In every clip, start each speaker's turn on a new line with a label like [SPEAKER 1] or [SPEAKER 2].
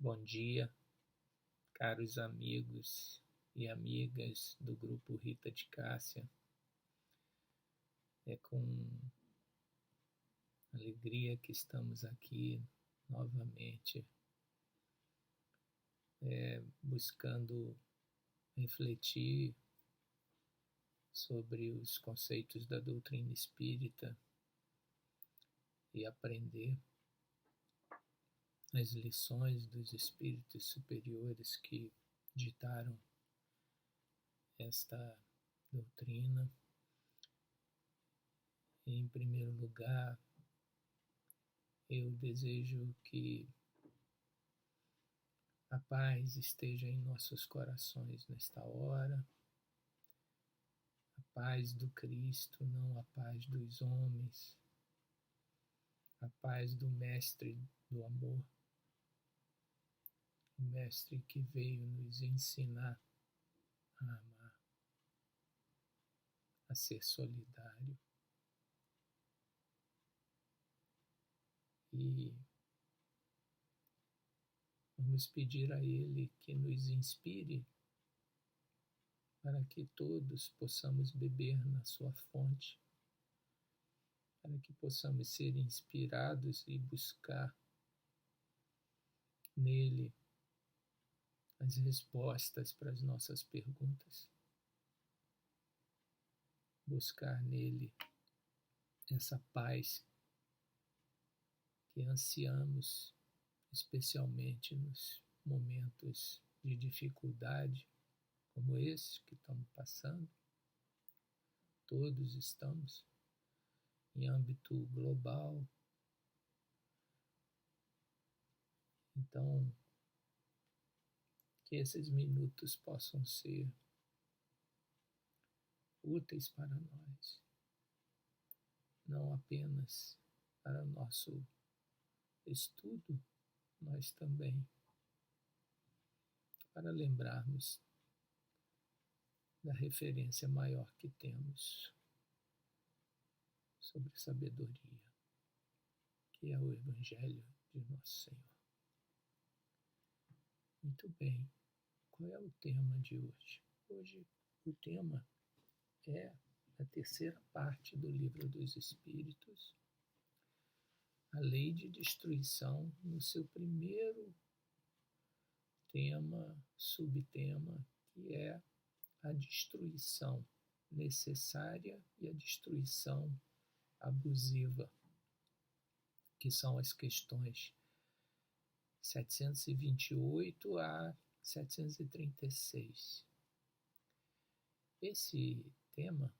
[SPEAKER 1] Bom dia, caros amigos e amigas do grupo Rita de Cássia. É com alegria que estamos aqui novamente, buscando refletir sobre os conceitos da doutrina espírita e aprender as lições dos espíritos superiores que ditaram esta doutrina. Em primeiro lugar, eu desejo que a paz esteja em nossos corações nesta hora, a paz do Cristo, não a paz dos homens, a paz do Mestre do amor, o Mestre que veio nos ensinar a amar, a ser solidário. E vamos pedir a Ele que nos inspire para que todos possamos beber na sua fonte, para que possamos ser inspirados e buscar nele as respostas para as nossas perguntas, buscar nele essa paz que ansiamos, especialmente nos momentos de dificuldade como esse que estamos passando. Todos estamos em âmbito global. Então, que esses minutos possam ser úteis para nós, não apenas para o nosso estudo, mas também para lembrarmos da referência maior que temos sobre sabedoria, que é o Evangelho de Nosso Senhor. Muito bem, qual é o tema de hoje? Hoje o tema é a terceira parte do Livro dos Espíritos, a lei de destruição, no seu primeiro tema, subtema, que é a destruição necessária e a destruição abusiva, que são as questões 728 a 736. Esse tema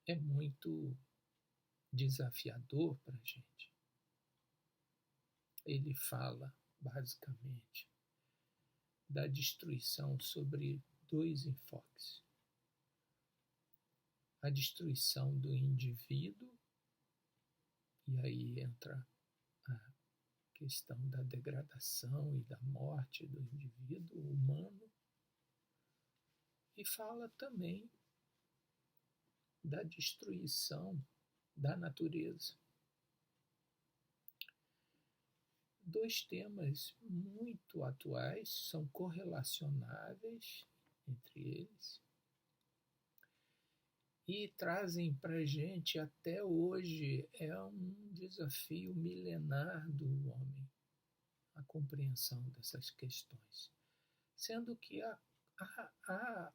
[SPEAKER 1] é muito desafiador para a gente. Ele fala, basicamente, da destruição sobre dois enfoques. A destruição do indivíduo, e aí entra a questão da degradação e da morte do indivíduo humano, e fala também da destruição da natureza. Dois temas muito atuais, são correlacionáveis entre eles e trazem para a gente até hoje um desafio milenar do homem, a compreensão dessas questões, sendo que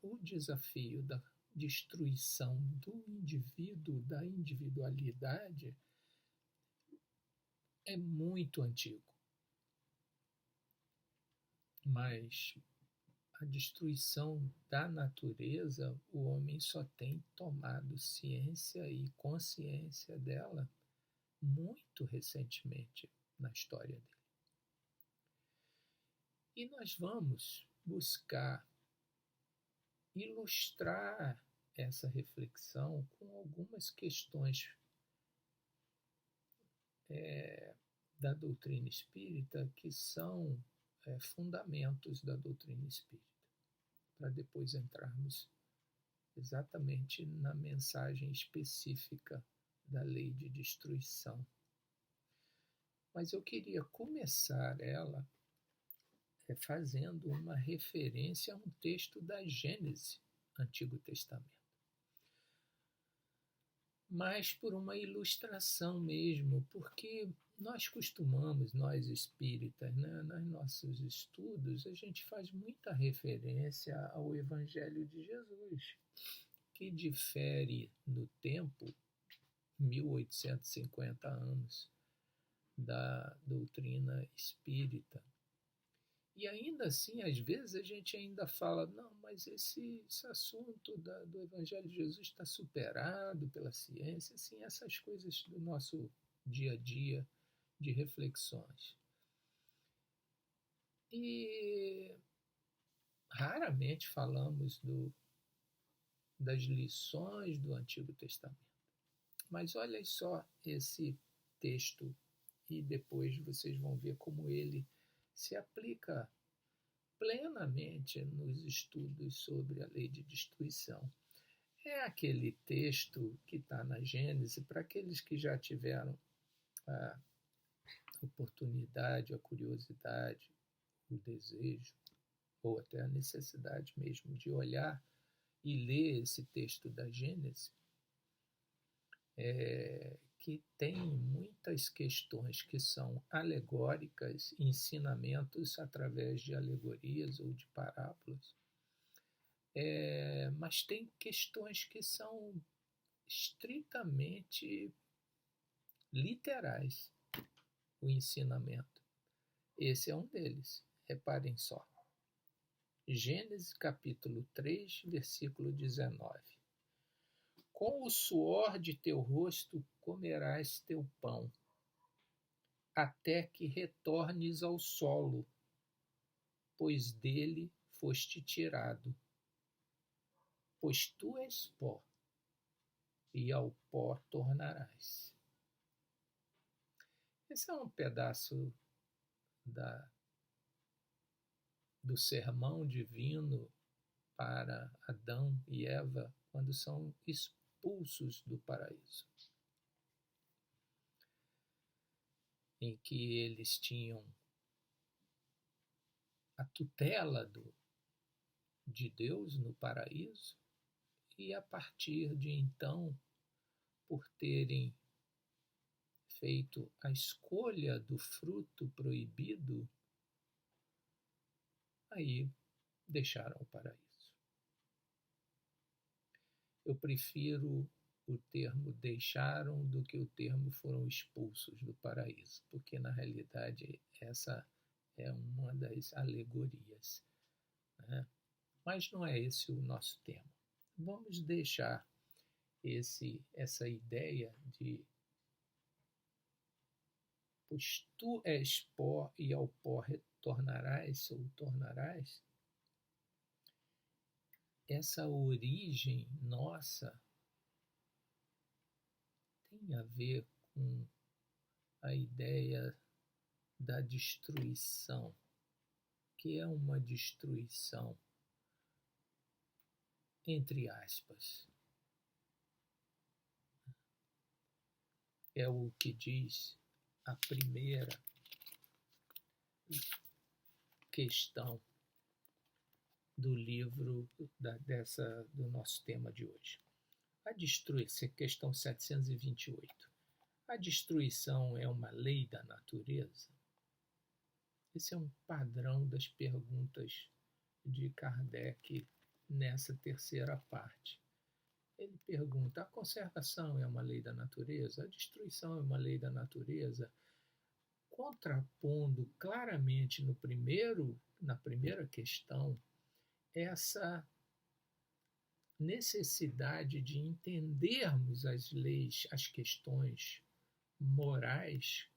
[SPEAKER 1] o desafio da destruição do indivíduo, da individualidade, é muito antigo. Mas a destruição da natureza, o homem só tem tomado ciência e consciência dela muito recentemente na história dele. E nós vamos buscar ilustrar essa reflexão com algumas questões da doutrina espírita que são fundamentos da doutrina espírita, para depois entrarmos exatamente na mensagem específica da lei de destruição. Mas eu queria começar ela fazendo uma referência a um texto da Gênese, Antigo Testamento. Mas por uma ilustração mesmo, porque nós costumamos, nós espíritas, né, nos nossos estudos, a gente faz muita referência ao Evangelho de Jesus, que difere no tempo, 1850 anos, da doutrina espírita. E ainda assim, às vezes a gente ainda fala, não, mas esse assunto do Evangelho de Jesus está superado pela ciência, assim, essas coisas do nosso dia a dia de reflexões. E raramente falamos das lições do Antigo Testamento. Mas olhem só esse texto e depois vocês vão ver como ele se aplica plenamente nos estudos sobre a lei de destruição. É aquele texto que está na Gênese, para aqueles que já tiveram a oportunidade, a curiosidade, o desejo, ou até a necessidade mesmo de olhar e ler esse texto da Gênese, que tem muitas questões que são alegóricas, ensinamentos através de alegorias ou de parábolas, mas tem questões que são estritamente literais, o ensinamento. Esse é um deles, reparem só. Gênesis capítulo 3, versículo 19. Com o suor de teu rosto comerás teu pão, até que retornes ao solo, pois dele foste tirado. Pois tu és pó, e ao pó tornarás. Esse é um pedaço do sermão divino para Adão e Eva quando são expulsos do paraíso, em que eles tinham a tutela de Deus no paraíso, e a partir de então, por terem feito a escolha do fruto proibido, aí deixaram o paraíso. Eu prefiro o termo deixaram do que o termo foram expulsos do paraíso, porque na realidade essa é uma das alegorias, né? Mas não é esse o nosso tema. Vamos deixar essa ideia de pois tu és pó e ao pó retornarás ou tornarás. Essa origem nossa tem a ver com a ideia da destruição, que é uma destruição entre aspas. É o que diz a primeira questão do livro do nosso tema de hoje. A destruição, questão 728. A destruição é uma lei da natureza? Esse é um padrão das perguntas de Kardec nessa terceira parte. Ele pergunta: a conservação é uma lei da natureza? A destruição é uma lei da natureza? Contrapondo claramente na primeira questão essa necessidade de entendermos as leis, as questões morais,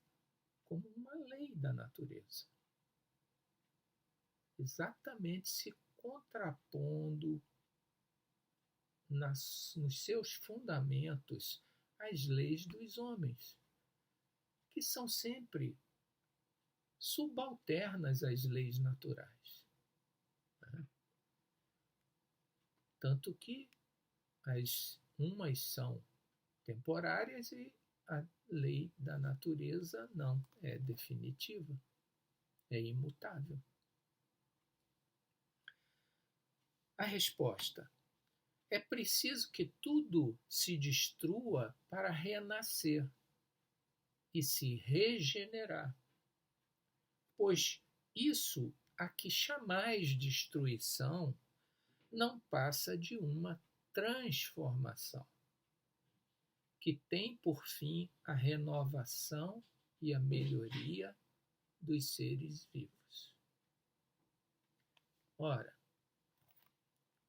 [SPEAKER 1] como uma lei da natureza. Exatamente se contrapondo nos seus fundamentos às leis dos homens, que são sempre subalternas às leis naturais. Tanto que umas são temporárias e a lei da natureza não, é definitiva, é imutável. A resposta: é preciso que tudo se destrua para renascer e se regenerar, pois isso a que chamais destruição não passa de uma transformação, que tem por fim a renovação e a melhoria dos seres vivos. Ora,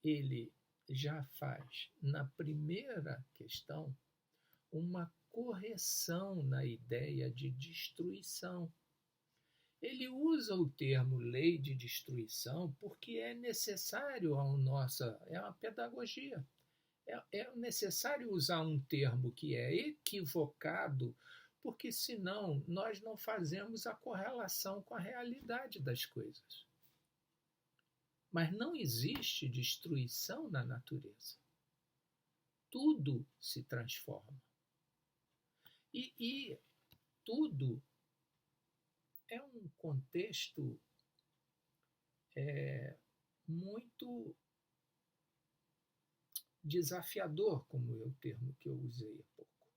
[SPEAKER 1] ele já faz, na primeira questão, uma correção na ideia de destruição. Ele usa o termo lei de destruição porque é necessário é uma pedagogia. É necessário usar um termo que é equivocado, porque senão nós não fazemos a correlação com a realidade das coisas. Mas não existe destruição na natureza. Tudo se transforma. E tudo é um contexto muito desafiador, como é o termo que eu usei há pouco.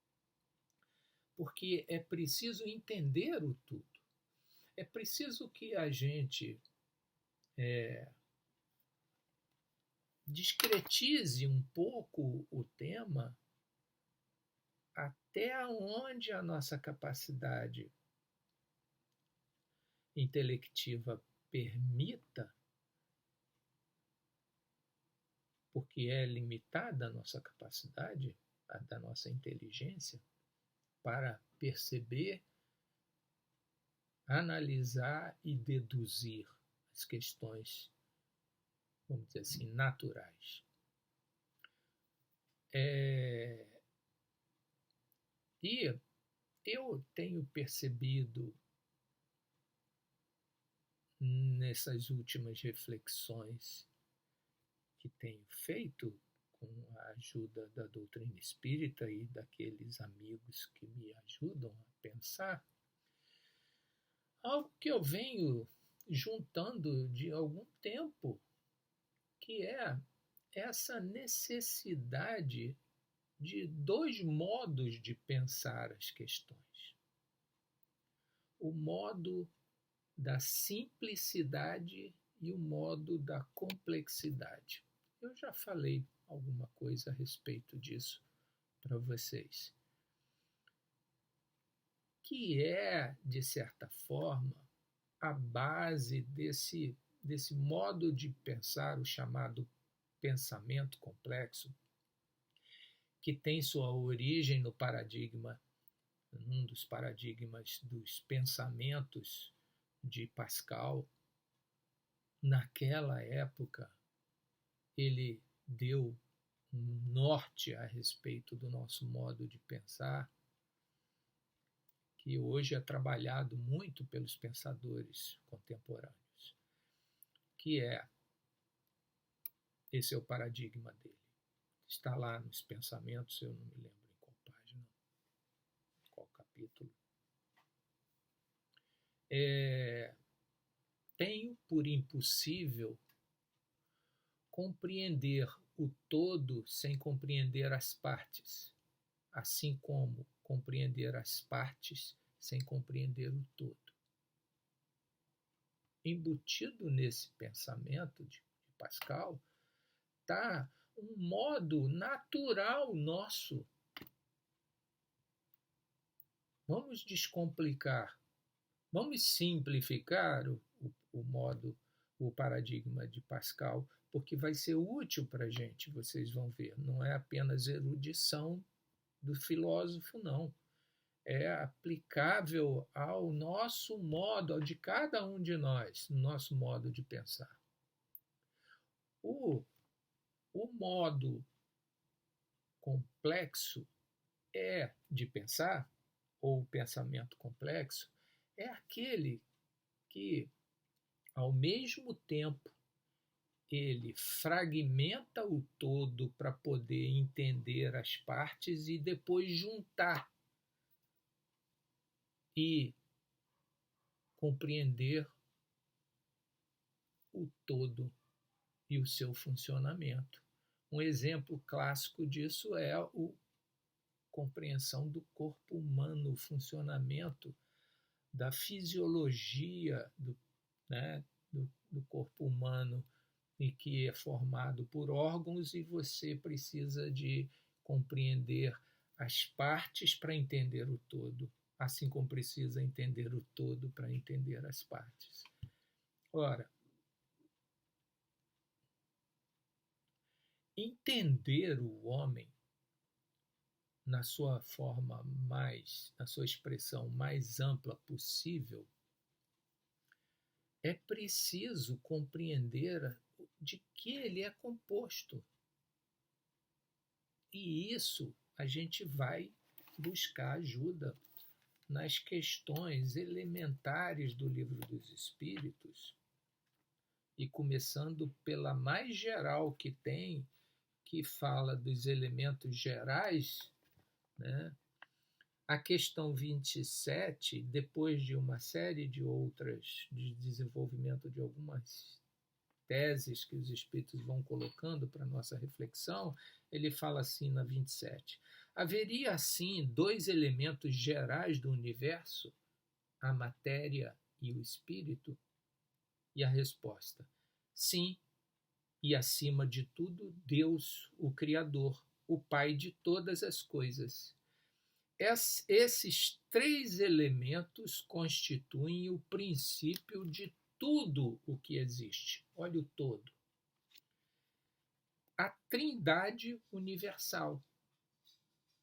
[SPEAKER 1] Porque é preciso entender o tudo. É preciso que a gente discretize um pouco o tema até onde a nossa capacidade intelectiva permita, porque é limitada a nossa capacidade, da nossa inteligência, para perceber, analisar e deduzir as questões, vamos dizer assim, naturais. E eu tenho percebido nessas últimas reflexões que tenho feito com a ajuda da doutrina espírita e daqueles amigos que me ajudam a pensar, algo que eu venho juntando de algum tempo, que é essa necessidade de dois modos de pensar as questões. O modo da simplicidade e o modo da complexidade. Eu já falei alguma coisa a respeito disso para vocês. Que é, de certa forma, a base desse modo de pensar, o chamado pensamento complexo, que tem sua origem no paradigma, num dos paradigmas dos pensamentos de Pascal. Naquela época, ele deu um norte a respeito do nosso modo de pensar, que hoje é trabalhado muito pelos pensadores contemporâneos, que esse é o paradigma dele. Está lá nos pensamentos, eu não me lembro em qual página, qual capítulo. Tenho por impossível compreender o todo sem compreender as partes, assim como compreender as partes sem compreender o todo. Embutido nesse pensamento de Pascal está um modo natural nosso. Vamos descomplicar, vamos simplificar o paradigma de Pascal, porque vai ser útil para a gente, vocês vão ver. Não é apenas erudição do filósofo, não. É aplicável ao nosso modo, ao de cada um de nós, nosso modo de pensar. O modo complexo de pensar, ou pensamento complexo, é aquele que, ao mesmo tempo, ele fragmenta o todo para poder entender as partes e depois juntar e compreender o todo e o seu funcionamento. Um exemplo clássico disso é a compreensão do corpo humano, o funcionamento da fisiologia né, do corpo humano, e que é formado por órgãos, e você precisa de compreender as partes para entender o todo, assim como precisa entender o todo para entender as partes. Ora, entender o homem na sua forma na sua expressão mais ampla possível, é preciso compreender de que ele é composto. E isso a gente vai buscar ajuda nas questões elementares do Livro dos Espíritos, e começando pela mais geral que tem, que fala dos elementos gerais, né? A questão 27, depois de uma série de outras, de desenvolvimento de algumas teses que os espíritos vão colocando para nossa reflexão, ele fala assim na 27: haveria assim dois elementos gerais do universo, a matéria e o espírito? E a resposta: sim, e acima de tudo, Deus, o Criador, o Pai de todas as coisas. Esses três elementos constituem o princípio de tudo o que existe. Olha o todo. A Trindade universal.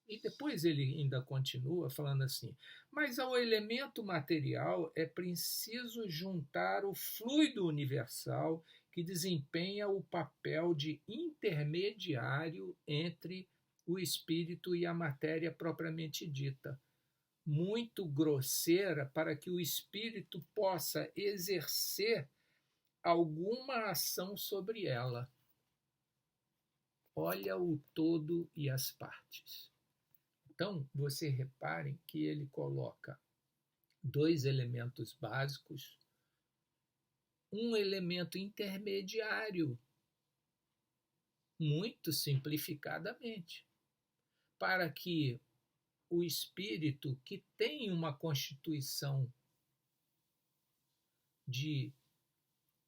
[SPEAKER 1] E depois ele ainda continua falando assim: mas ao elemento material é preciso juntar o fluido universal, que desempenha o papel de intermediário entre o espírito e a matéria propriamente dita, muito grosseira para que o espírito possa exercer alguma ação sobre ela. Olha o todo e as partes. Então, você reparem que ele coloca dois elementos básicos, um elemento intermediário, muito simplificadamente, para que o espírito, que tem uma constituição de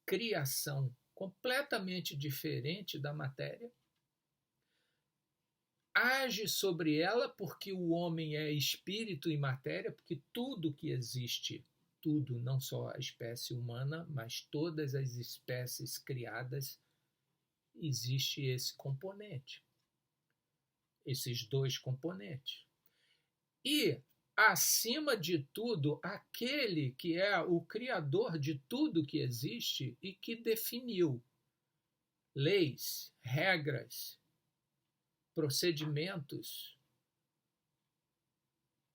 [SPEAKER 1] criação completamente diferente da matéria, age sobre ela, porque o homem é espírito e matéria, porque tudo que existe, tudo, não só a espécie humana, mas todas as espécies criadas, existe esse componente, esses dois componentes. E, acima de tudo, aquele que é o criador de tudo que existe e que definiu leis, regras, procedimentos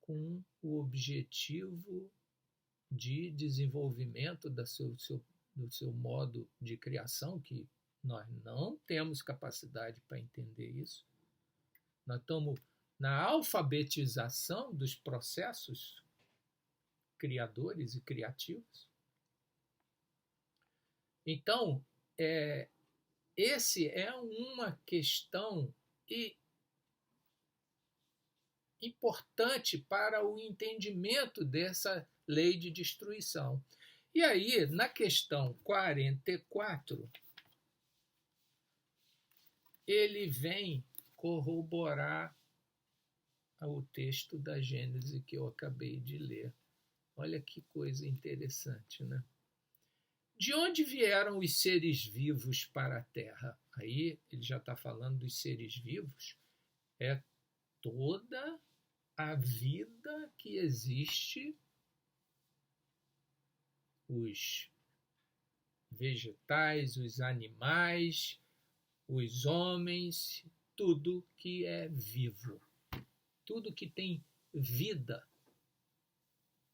[SPEAKER 1] com o objetivo de desenvolvimento do seu modo de criação, que nós não temos capacidade para entender isso. Nós estamos na alfabetização dos processos criadores e criativos. Então, esse é uma questão importante para o entendimento dessa lei de destruição. E aí, na questão 44, ele vem corroborar o texto da Gênese que eu acabei de ler. Olha que coisa interessante, né? De onde vieram os seres vivos para a Terra? Aí ele já está falando dos seres vivos. É toda a vida que existe, os vegetais, os animais, os homens, tudo que é vivo, tudo que tem vida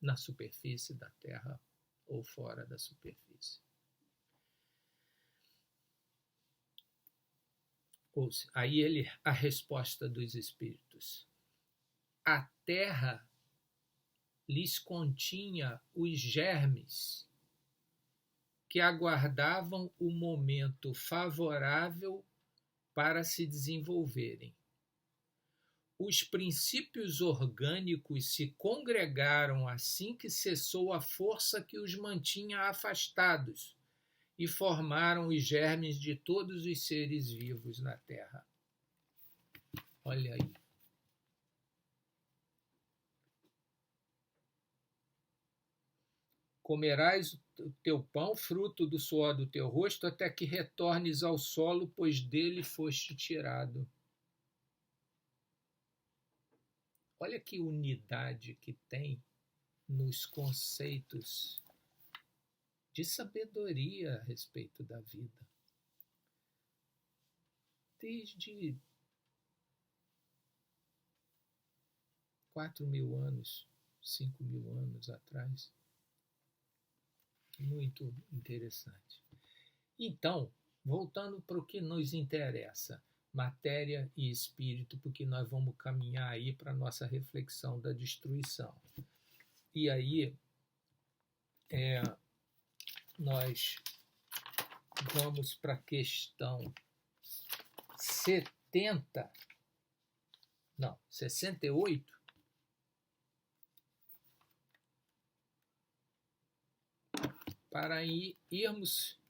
[SPEAKER 1] na superfície da Terra ou fora da superfície. Aí a resposta dos espíritos: a Terra lhes continha os germes que aguardavam o momento favorável para se desenvolverem. Os princípios orgânicos se congregaram assim que cessou a força que os mantinha afastados e formaram os germes de todos os seres vivos na Terra. Olha aí. Comerás o teu pão, fruto do suor do teu rosto, até que retornes ao solo, pois dele foste tirado. Olha que unidade que tem nos conceitos de sabedoria a respeito da vida. Desde 4.000 anos, 5.000 anos atrás. Muito interessante. Então, voltando para o que nos interessa, matéria e espírito, porque nós vamos caminhar aí para a nossa reflexão da destruição. E aí, nós vamos para a questão 68. Para irmos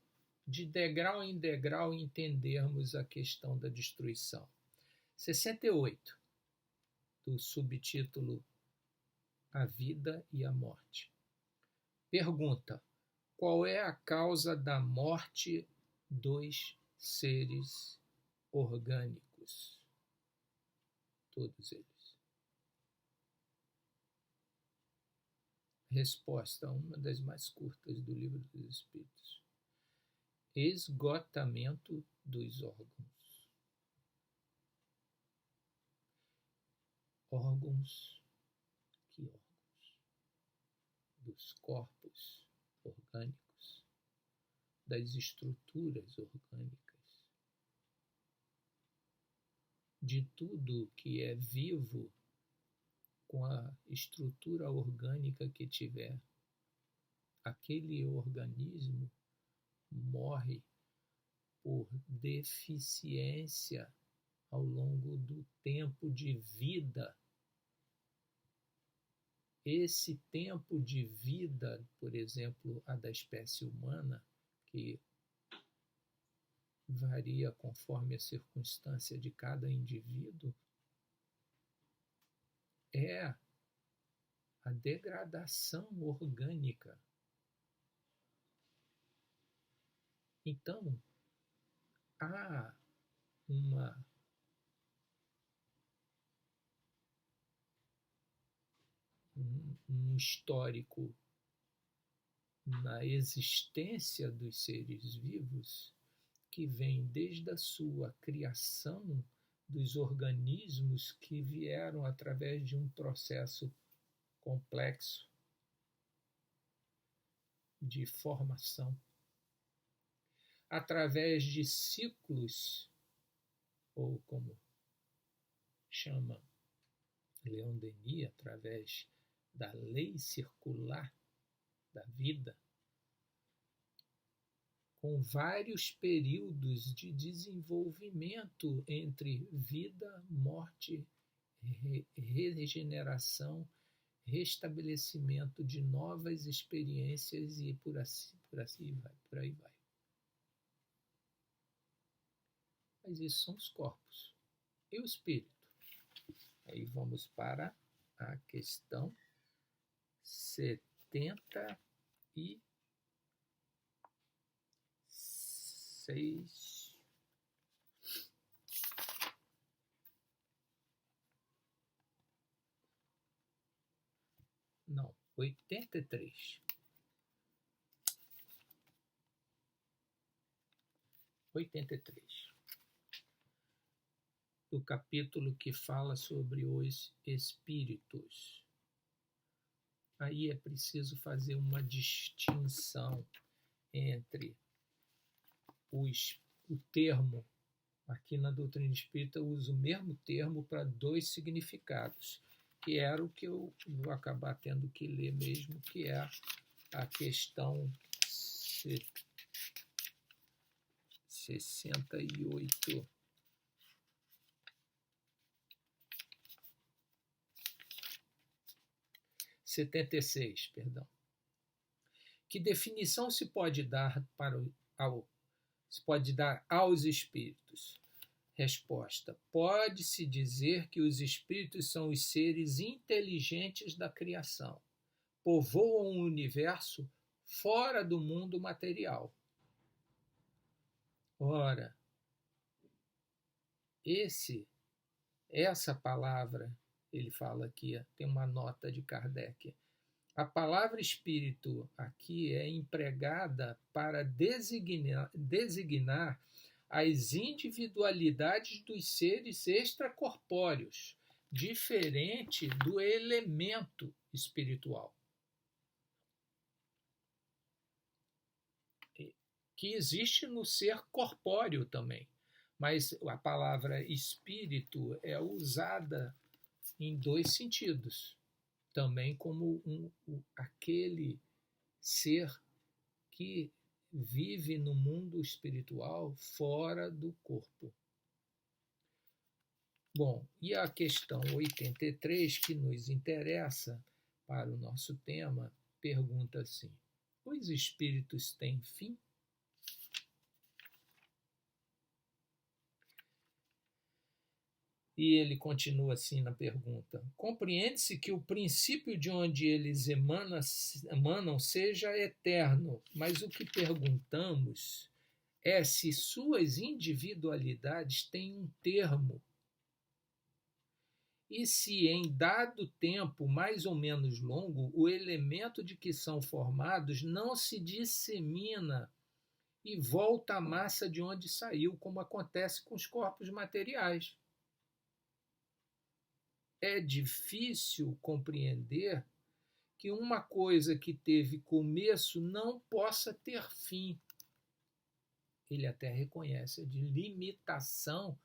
[SPEAKER 1] de degrau em degrau e entendermos a questão da destruição. 68, do subtítulo A Vida e a Morte. Pergunta: qual é a causa da morte dos seres orgânicos? Todos eles. Resposta, uma das mais curtas do Livro dos Espíritos: esgotamento dos órgãos. Órgãos? Que órgãos? Dos corpos orgânicos, das estruturas orgânicas, de tudo que é vivo. Com a estrutura orgânica que tiver, aquele organismo morre por deficiência ao longo do tempo de vida. Esse tempo de vida, por exemplo, a da espécie humana, que varia conforme a circunstância de cada indivíduo, é a degradação orgânica. Então, há um histórico na existência dos seres vivos que vem desde a sua criação, dos organismos que vieram através de um processo complexo de formação, através de ciclos, ou como chama Leon Denis, através da lei circular da vida, com vários períodos de desenvolvimento entre vida, morte, regeneração, restabelecimento de novas experiências e por aí vai. Mas isso são os corpos. E o espírito? Aí vamos para a questão 76. 83. 83. Do capítulo que fala sobre os espíritos. Aí é preciso fazer uma distinção entre o termo, aqui na doutrina espírita eu uso o mesmo termo para dois significados, que era o que eu vou acabar tendo que ler mesmo, que é a questão 68. Setenta e seis, perdão. Que definição se pode dar aos espíritos? Resposta: pode-se dizer que os espíritos são os seres inteligentes da criação. Povoam o universo fora do mundo material. Ora, essa palavra, ele fala aqui, tem uma nota de Kardec. A palavra espírito aqui é empregada para designar as individualidades dos seres extracorpóreos, diferente do elemento espiritual, que existe no ser corpóreo também. Mas a palavra espírito é usada em dois sentidos, também como aquele ser que vive no mundo espiritual fora do corpo. Bom, e a questão 83, que nos interessa para o nosso tema, pergunta assim: os espíritos têm fim? E ele continua assim na pergunta: compreende-se que o princípio de onde eles emanam seja eterno, mas o que perguntamos é se suas individualidades têm um termo e se em dado tempo mais ou menos longo o elemento de que são formados não se dissemina e volta à massa de onde saiu, como acontece com os corpos materiais. É difícil compreender que uma coisa que teve começo não possa ter fim. Ele até reconhece a limitação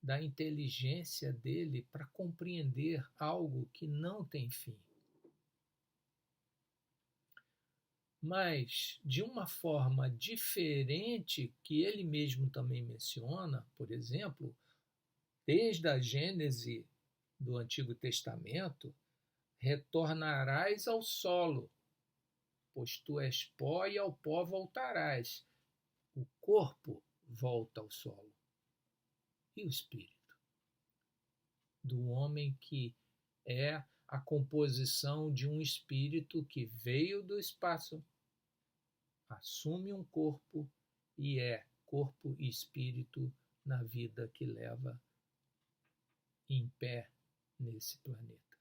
[SPEAKER 1] da inteligência dele para compreender algo que não tem fim. Mas, de uma forma diferente, que ele mesmo também menciona, por exemplo, desde a Gênese do Antigo Testamento, retornarás ao solo, pois tu és pó e ao pó voltarás. O corpo volta ao solo. E o espírito? Do homem que é a composição de um espírito que veio do espaço, assume um corpo e é corpo e espírito na vida que leva em pé nesse planeta.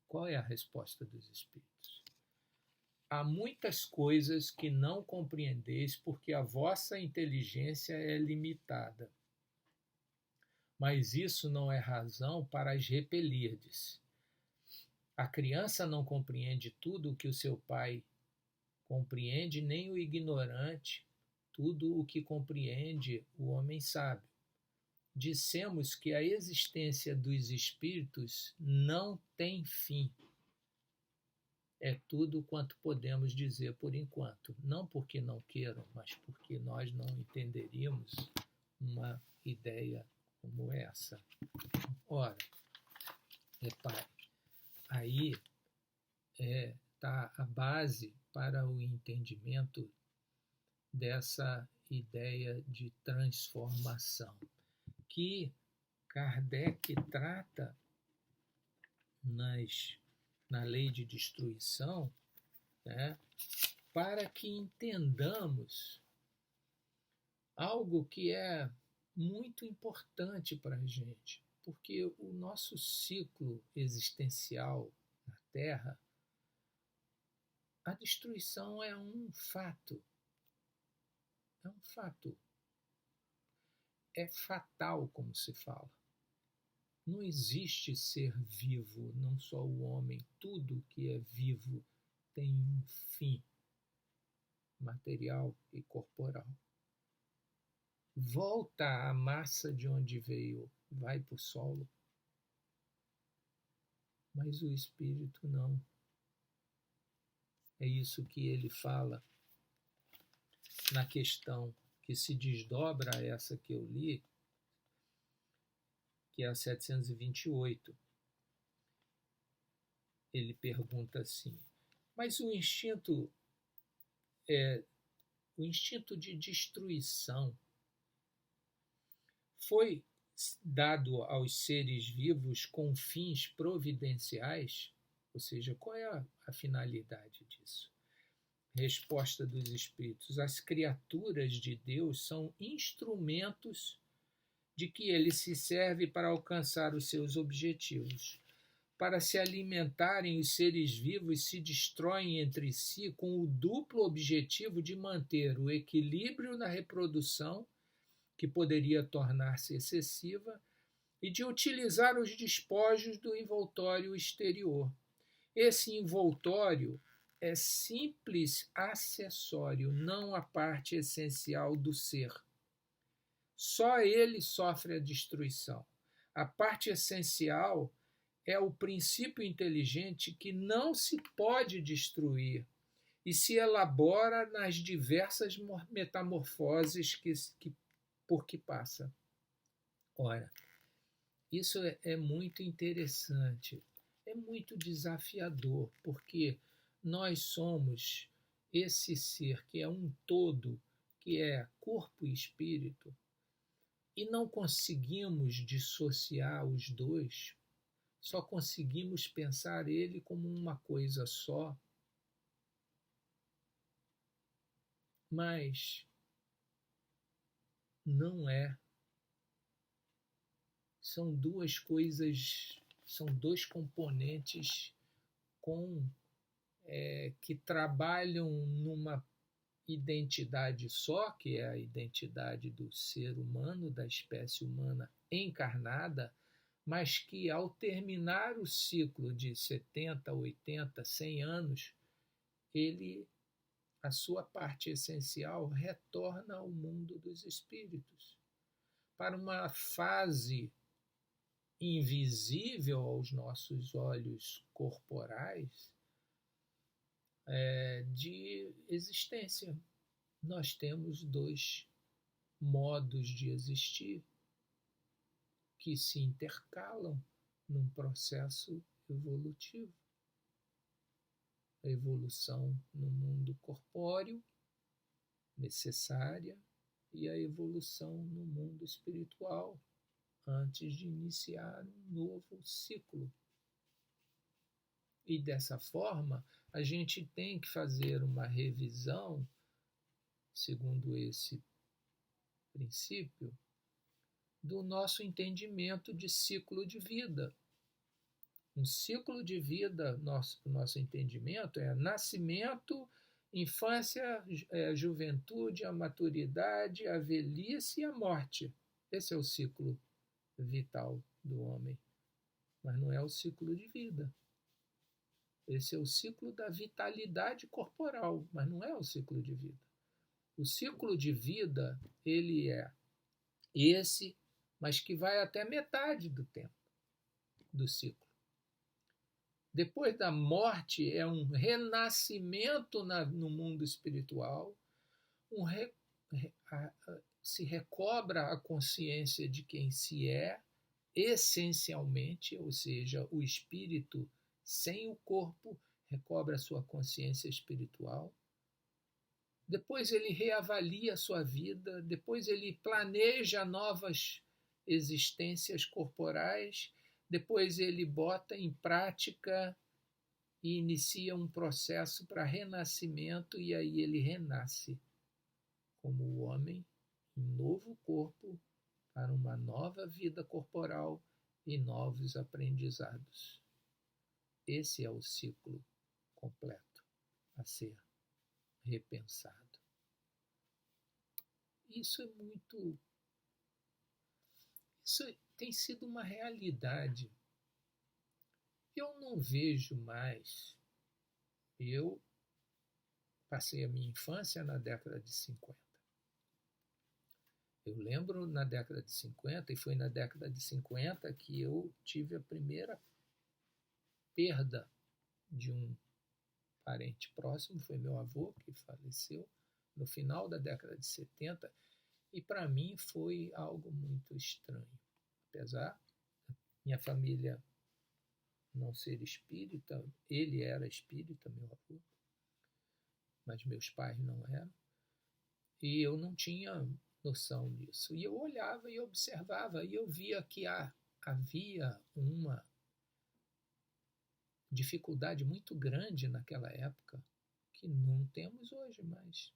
[SPEAKER 1] Qual é a resposta dos espíritos? Há muitas coisas que não compreendeis porque a vossa inteligência é limitada. Mas isso não é razão para as repelirdes. A criança não compreende tudo o que o seu pai compreende, nem o ignorante tudo o que compreende o homem sábio. Dissemos que a existência dos espíritos não tem fim. É tudo quanto podemos dizer por enquanto. Não porque não queiram, mas porque nós não entenderíamos uma ideia como essa. Ora, repare, aí está a base para o entendimento dessa ideia de transformação, que Kardec trata na lei de destruição, né, para que entendamos algo que é muito importante para a gente, porque o nosso ciclo existencial na Terra, a destruição é um fato. É um fato. É fatal, como se fala. Não existe ser vivo, não só o homem. Tudo que é vivo tem um fim material e corporal. Volta à massa de onde veio, vai para o solo. Mas o espírito não. É isso que ele fala na questão que se desdobra a essa que eu li, que é a 728. Ele pergunta assim: mas o instinto de destruição foi dado aos seres vivos com fins providenciais? Ou seja, qual é a finalidade disso? Resposta dos espíritos: as criaturas de Deus são instrumentos de que ele se serve para alcançar os seus objetivos. Para se alimentarem, os seres vivos se destroem entre si com o duplo objetivo de manter o equilíbrio na reprodução, que poderia tornar-se excessiva, e de utilizar os despojos do envoltório exterior. Esse envoltório é simples acessório, não a parte essencial do ser. Só ele sofre a destruição. A parte essencial é o princípio inteligente que não se pode destruir e se elabora nas diversas metamorfoses por que passa. Ora, isso é muito interessante, é muito desafiador, porque nós somos esse ser que é um todo, que é corpo e espírito, e não conseguimos dissociar os dois, só conseguimos pensar ele como uma coisa só. Mas não é. São duas coisas, são dois componentes que trabalham numa identidade só, que é a identidade do ser humano, da espécie humana encarnada, mas que ao terminar o ciclo de 70, 80, 100 anos, a sua parte essencial retorna ao mundo dos espíritos, para uma fase invisível aos nossos olhos corporais de existência. Nós temos dois modos de existir que se intercalam num processo evolutivo. A evolução no mundo corpóreo, necessária, e a evolução no mundo espiritual, antes de iniciar um novo ciclo. E dessa forma, a gente tem que fazer uma revisão, segundo esse princípio, do nosso entendimento de ciclo de vida. Um ciclo de vida, nosso entendimento, é nascimento, infância, juventude, a maturidade, a velhice e a morte. Esse é o ciclo vital do homem. Mas não é o ciclo de vida. Esse é o ciclo da vitalidade corporal, mas não é o ciclo de vida. O ciclo de vida, ele é esse, mas que vai até metade do tempo do ciclo. Depois da morte é um renascimento no mundo espiritual, se recobra a consciência de quem se é, essencialmente, ou seja, o espírito sem o corpo recobra a sua consciência espiritual. Depois ele reavalia a sua vida, depois ele planeja novas existências corporais, depois ele bota em prática e inicia um processo para renascimento, e aí ele renasce como o homem, em novo corpo, para uma nova vida corporal e novos aprendizados. Esse é o ciclo completo a ser repensado. Isso tem sido uma realidade. Eu não vejo mais. Eu passei a minha infância na década de 50. Eu lembro na década de 50, e foi na década de 50 que eu tive a primeira perda de um parente próximo, foi meu avô que faleceu no final da década de 70, e para mim foi algo muito estranho. Apesar da minha família não ser espírita, ele era espírita, meu avô, mas meus pais não eram, e eu não tinha noção disso. E eu olhava e observava, e eu via que havia uma dificuldade muito grande naquela época, que não temos hoje mais.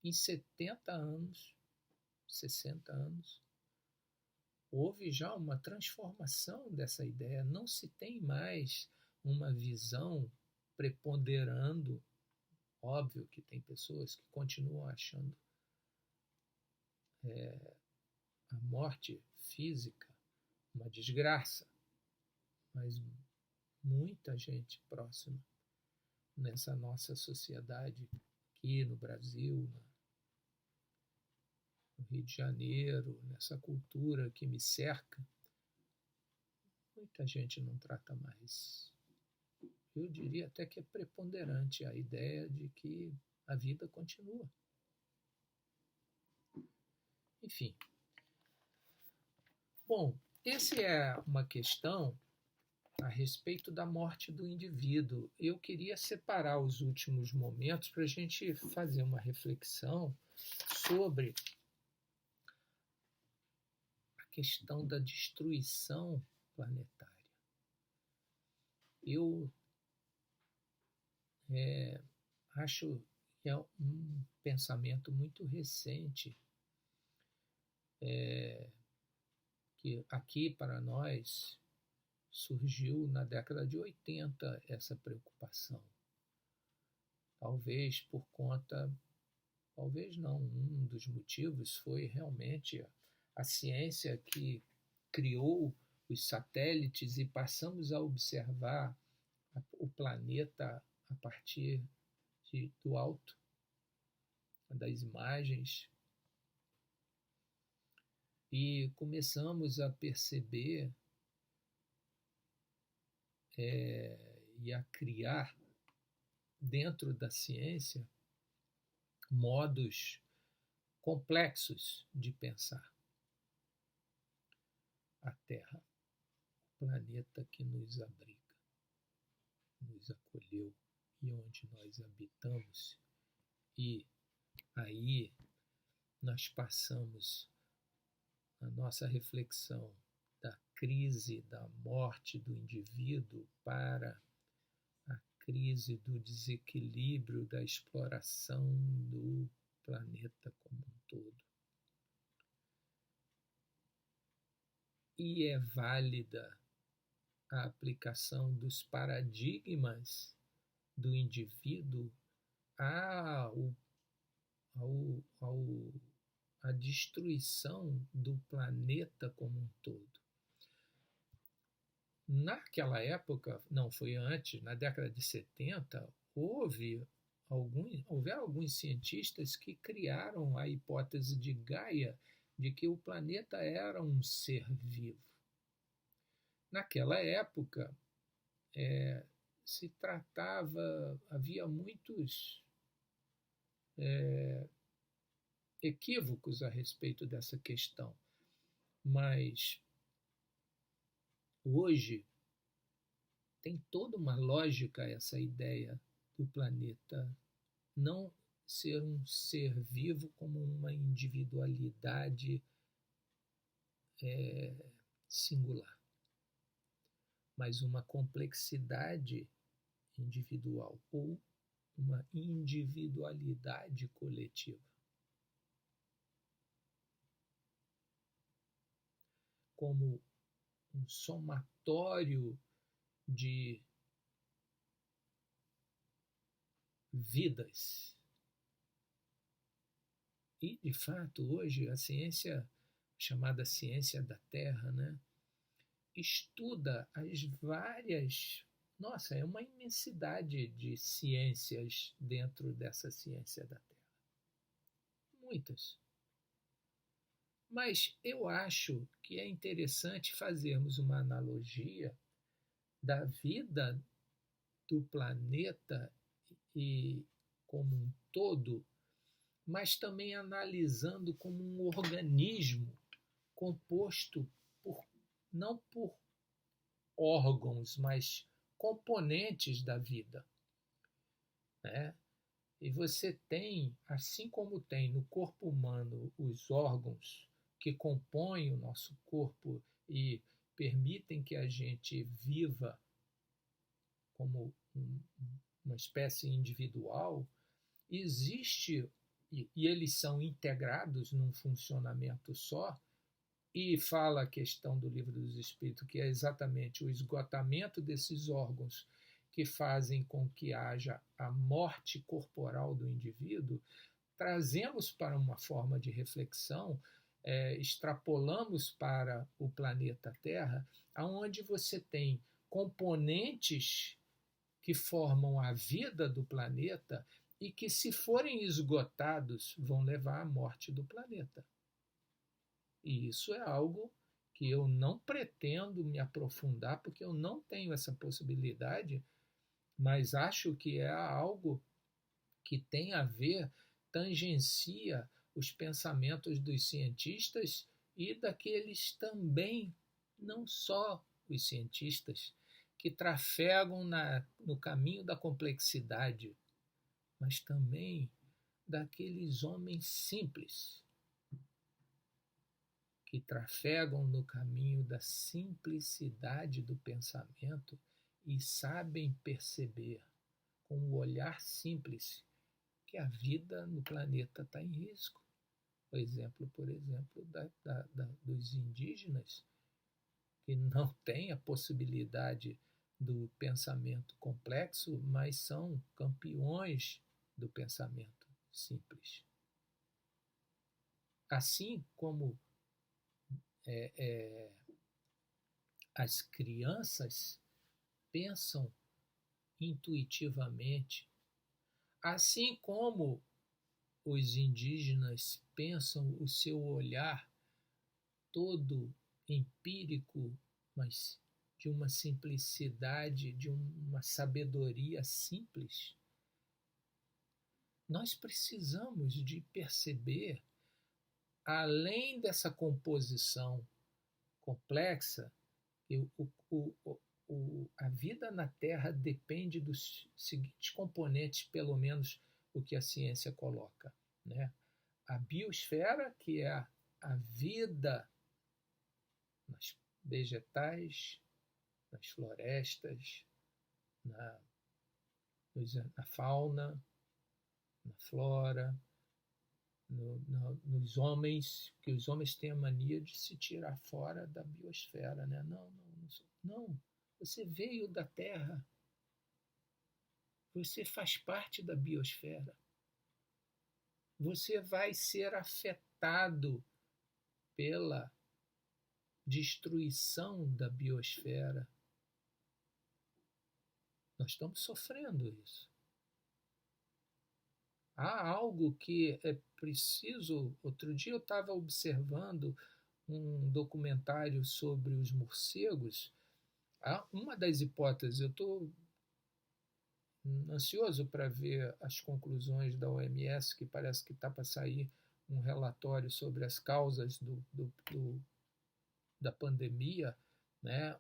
[SPEAKER 1] Em 70 anos, 60 anos, houve já uma transformação dessa ideia. Não se tem mais uma visão preponderando. Óbvio que tem pessoas que continuam achando a morte física uma desgraça, mas muita gente próxima nessa nossa sociedade aqui no Brasil, no Rio de Janeiro, nessa cultura que me cerca, muita gente não trata mais. Eu diria até que é preponderante a ideia de que a vida continua. Enfim. Bom, essa é uma questão a respeito da morte do indivíduo. Eu queria separar os últimos momentos para a gente fazer uma reflexão sobre a questão da destruição planetária. Eu acho que é um pensamento muito recente, que aqui para nós surgiu na década de 80 essa preocupação. Talvez por conta, talvez não, um dos motivos foi realmente a ciência que criou os satélites e passamos a observar o planeta a partir do alto, das imagens, e começamos a perceber e a criar dentro da ciência modos complexos de pensar a Terra, o planeta que nos abriga, nos acolheu e onde nós habitamos. E aí nós passamos a nossa reflexão da crise da morte do indivíduo para a crise do desequilíbrio da exploração do planeta como um todo. E é válida a aplicação dos paradigmas do indivíduo à destruição do planeta como um todo. Naquela época, não, foi antes, na década de 70, houveram alguns cientistas que criaram a hipótese de Gaia de que o planeta era um ser vivo. Naquela época, se tratava, havia muitos equívocos a respeito dessa questão, mas hoje tem toda uma lógica essa ideia do planeta não ser um ser vivo como uma individualidade singular, mas uma complexidade individual ou uma individualidade coletiva. Como um somatório de vidas. E, de fato, hoje a ciência, chamada ciência da Terra, né, estuda as várias... Nossa, é uma imensidade de ciências dentro dessa ciência da Terra. Muitas. Mas eu acho que é interessante fazermos uma analogia da vida do planeta e como um todo mas também analisando como um organismo composto não por órgãos, mas componentes da vida, né? E você tem, assim como tem no corpo humano os órgãos que compõem o nosso corpo e permitem que a gente viva como uma espécie individual, existe, e eles são integrados num funcionamento só, e fala a questão do Livro dos Espíritos, que é exatamente o esgotamento desses órgãos que fazem com que haja a morte corporal do indivíduo, trazemos para uma forma de reflexão, extrapolamos para o planeta Terra, aonde você tem componentes que formam a vida do planeta e que, se forem esgotados, vão levar à morte do planeta. E isso é algo que eu não pretendo me aprofundar, porque eu não tenho essa possibilidade, mas acho que é algo que tem a ver, tangencia os pensamentos dos cientistas e daqueles também, não só os cientistas, que trafegam no caminho da complexidade, mas também daqueles homens simples que trafegam no caminho da simplicidade do pensamento e sabem perceber, com o olhar simples, que a vida no planeta está em risco. Por exemplo, dos indígenas, que não têm a possibilidade do pensamento complexo, mas são campeões do pensamento simples. Assim como as crianças pensam intuitivamente, assim como os indígenas pensam, o seu olhar todo empírico, mas de uma simplicidade, de uma sabedoria simples. Nós precisamos de perceber, além dessa composição complexa, que a vida na Terra depende dos seguintes componentes, pelo menos o que a ciência coloca, né? A biosfera, que é a vida nas vegetais, nas florestas, na fauna, na flora, nos homens, que os homens têm a mania de se tirar fora da biosfera, né? Não, você veio da Terra, você faz parte da biosfera, você vai ser afetado pela destruição da biosfera. Nós estamos sofrendo isso. Há algo que é preciso. Outro dia eu estava observando um documentário sobre os morcegos. Uma das hipóteses, eu estou ansioso para ver as conclusões da OMS, que parece que está para sair um relatório sobre as causas da pandemia, né?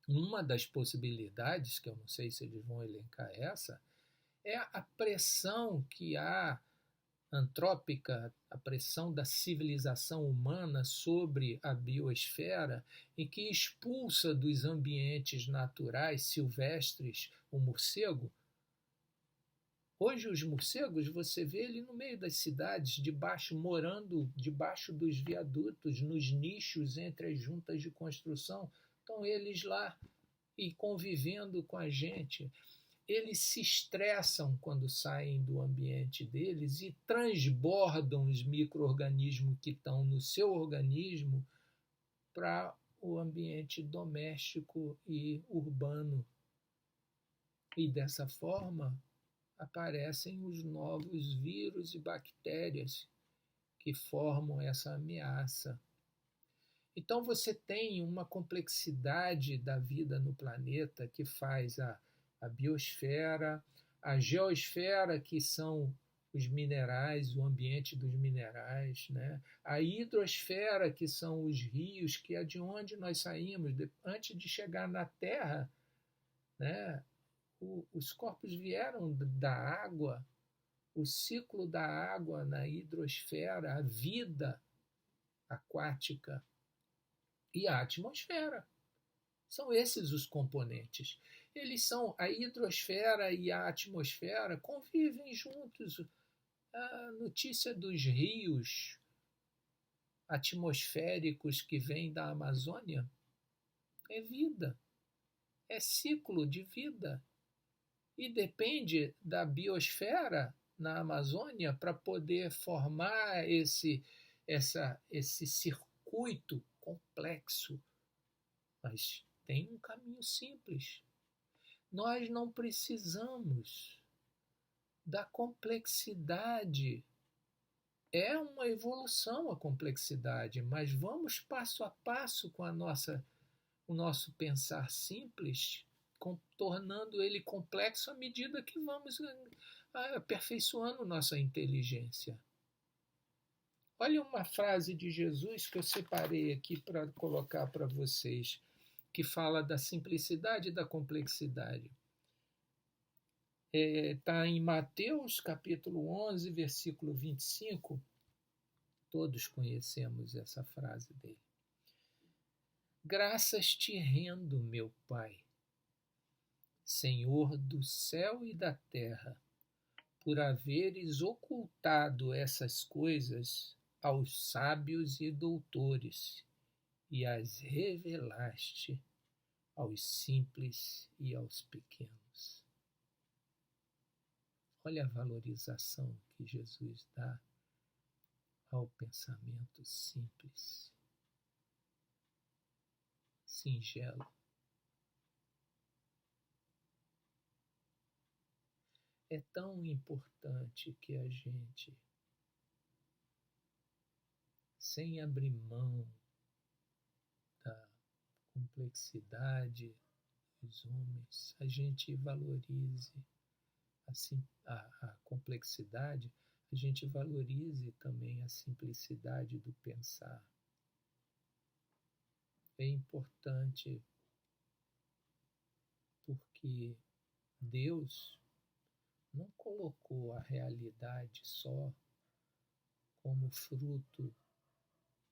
[SPEAKER 1] Uma das possibilidades, que eu não sei se eles vão elencar essa, é a pressão que há antrópica, a pressão da civilização humana sobre a biosfera e que expulsa dos ambientes naturais silvestres o morcego. Hoje os morcegos, você vê ele no meio das cidades, morando debaixo dos viadutos, nos nichos entre as juntas de construção. Estão eles lá e convivendo com a gente. Eles se estressam quando saem do ambiente deles e transbordam os micro-organismos que estão no seu organismo para o ambiente doméstico e urbano. E dessa forma aparecem os novos vírus e bactérias que formam essa ameaça. Então você tem uma complexidade da vida no planeta que faz a biosfera, a geosfera, que são os minerais, o ambiente dos minerais, né? A hidrosfera, que são os rios, que é de onde nós saímos, antes de chegar na Terra, né? Os corpos vieram da água, o ciclo da água na hidrosfera, a vida aquática e a atmosfera. São esses os componentes. Eles são a hidrosfera e a atmosfera convivem juntos. A notícia dos rios atmosféricos que vêm da Amazônia é vida, é ciclo de vida. E depende da biosfera na Amazônia para poder formar esse circuito complexo. Mas tem um caminho simples. Nós não precisamos da complexidade. É uma evolução a complexidade, mas vamos passo a passo com o nosso pensar simples, tornando ele complexo à medida que vamos aperfeiçoando nossa inteligência. Olha uma frase de Jesus que eu separei aqui para colocar para vocês, que fala da simplicidade e da complexidade. Está em Mateus, capítulo 11, versículo 25. Todos conhecemos essa frase dele. Graças te rendo, meu Pai, Senhor do céu e da terra, por haveres ocultado essas coisas aos sábios e doutores, e as revelaste aos simples e aos pequenos. Olha a valorização que Jesus dá ao pensamento simples, singelo. É tão importante que a gente, sem abrir mão da complexidade dos homens, a gente valorize a complexidade, a gente valorize também a simplicidade do pensar. É importante porque Deus não colocou a realidade só como fruto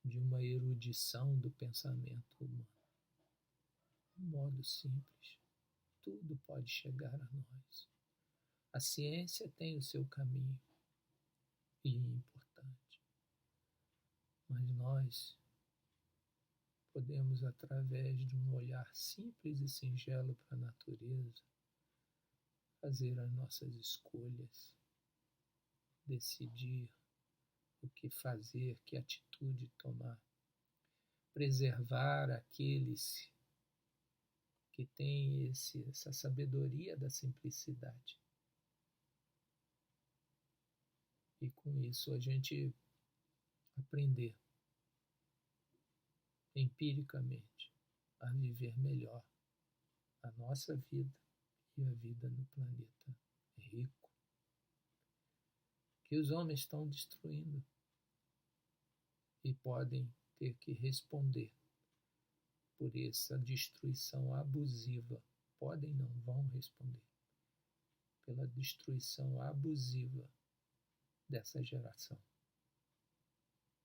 [SPEAKER 1] de uma erudição do pensamento humano. De modo simples, tudo pode chegar a nós. A ciência tem o seu caminho e é importante, mas nós podemos, através de um olhar simples e singelo para a natureza, fazer as nossas escolhas, decidir o que fazer, que atitude tomar, preservar aqueles que têm essa sabedoria da simplicidade. E com isso a gente aprender empiricamente a viver melhor a nossa vida e a vida no planeta rico, que os homens estão destruindo e podem ter que responder por essa destruição abusiva. Podem não, vão responder pela destruição abusiva dessa geração.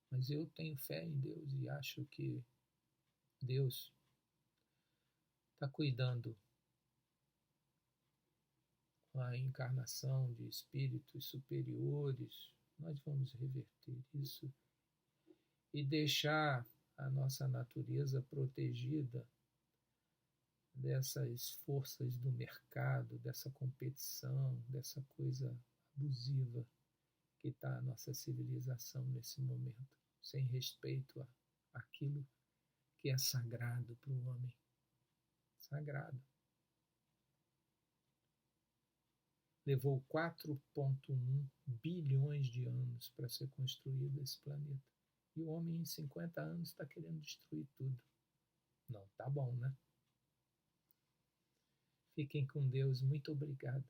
[SPEAKER 1] Mas eu tenho fé em Deus e acho que Deus está cuidando com a encarnação de espíritos superiores. Nós vamos reverter isso e deixar a nossa natureza protegida dessas forças do mercado, dessa competição, dessa coisa abusiva que está a nossa civilização nesse momento, sem respeito àquilo que é sagrado para o homem. Sagrado. Levou 4,1 bilhões de anos para ser construído esse planeta. E o homem em 50 anos está querendo destruir tudo. Não, tá bom, né? Fiquem com Deus. Muito obrigado.